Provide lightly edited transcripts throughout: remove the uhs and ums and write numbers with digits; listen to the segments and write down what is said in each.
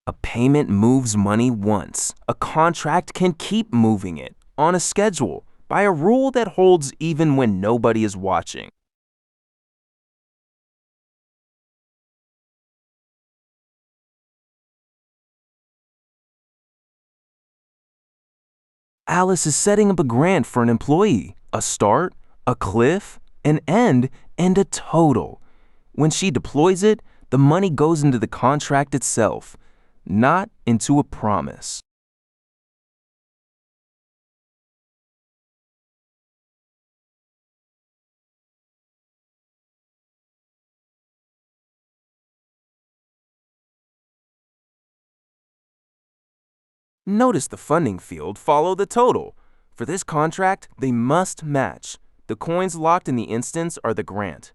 A payment moves money once. A contract can keep moving it on a schedule by a rule that holds even when nobody is watching. Alice is setting up a grant for an employee, a start, a cliff, an end, and a total. When she deploys it, the money goes into the contract itself, not into a promise. Notice the funding field follow the total. For this contract, they must match. The coins locked in the instance are the grant.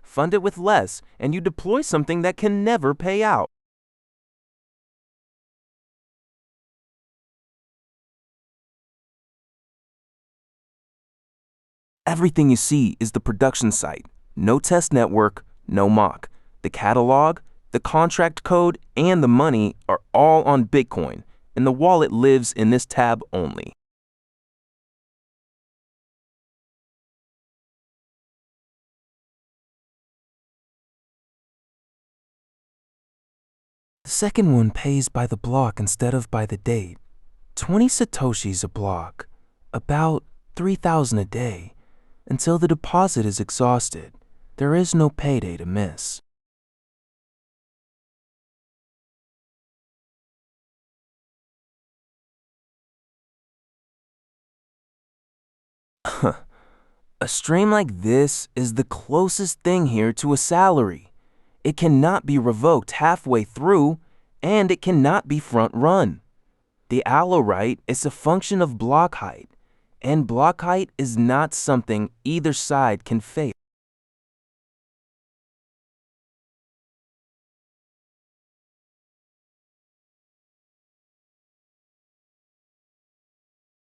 Fund it with less, and you deploy something that can never pay out. Everything you see is the production site. No test network, no mock. The catalog, the contract code, and the money are all on Bitcoin, and the wallet lives in this tab only. The second one pays by the block instead of by the date. 20 satoshis a block, about 3,000 a day. Until the deposit is exhausted, there is no payday to miss. A stream like this is the closest thing here to a salary. It cannot be revoked halfway through, and it cannot be front-run. The allo rate is a function of block height, and block height is not something either side can fake.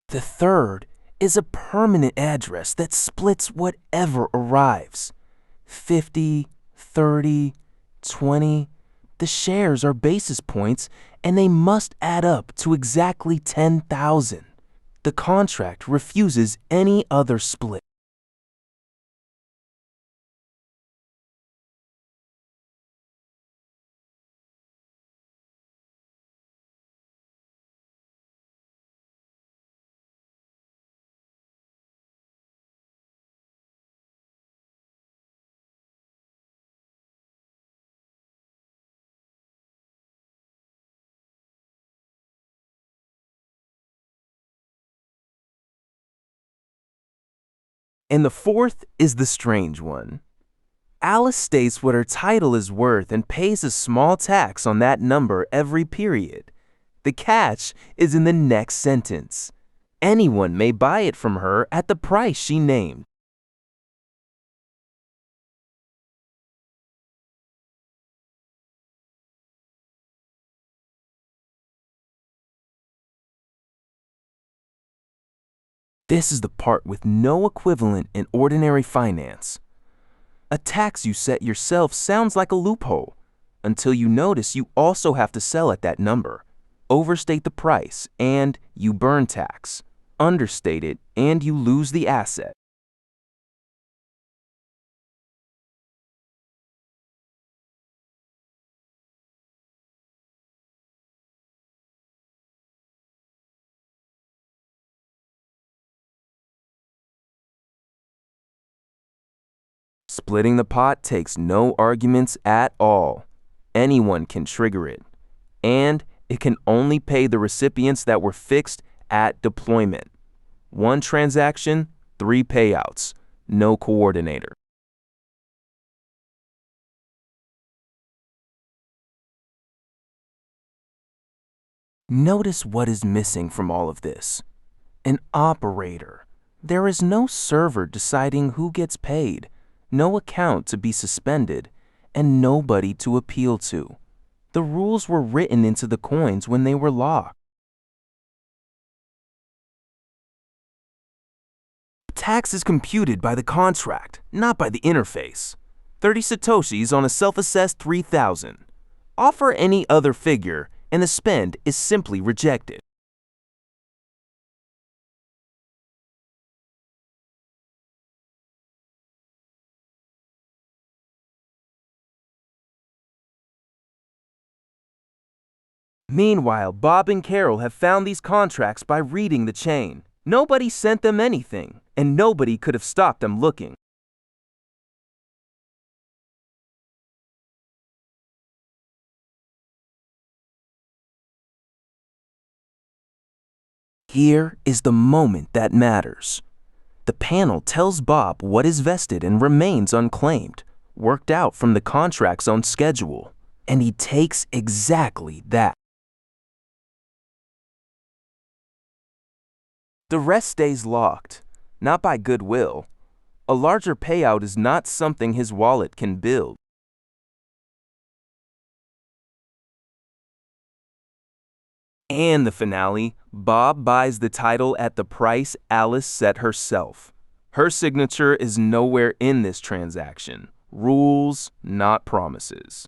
The third is a permanent address that splits whatever arrives. 50, 30, 20. The shares are basis points, and they must add up to exactly 10,000. The contract refuses any other split. And the fourth is the strange one. Alice states what her title is worth and pays a small tax on that number every period. The catch is in the next sentence. Anyone may buy it from her at the price she named. This is the part with no equivalent in ordinary finance. A tax you set yourself sounds like a loophole, until you notice you also have to sell at that number, overstate the price, and you burn tax, understate it, and you lose the asset. Splitting the pot takes no arguments at all. Anyone can trigger it. And it can only pay the recipients that were fixed at deployment. 1 transaction, 3 payouts. No coordinator. Notice what is missing from all of this. An operator. There is no server deciding who gets paid, no account to be suspended, and nobody to appeal to. The rules were written into the coins when they were locked. Tax is computed by the contract, not by the interface. 30 satoshis on a self-assessed 3,000. Offer any other figure, and the spend is simply rejected. Meanwhile, Bob and Carol have found these contracts by reading the chain. Nobody sent them anything, and nobody could have stopped them looking. Here is the moment that matters. The panel tells Bob what is vested and remains unclaimed, worked out from the contract's own schedule, and he takes exactly that. The rest stays locked, not by goodwill. A larger payout is not something his wallet can build. And the finale, Bob buys the title at the price Alice set herself. Her signature is nowhere in this transaction. Rules, not promises.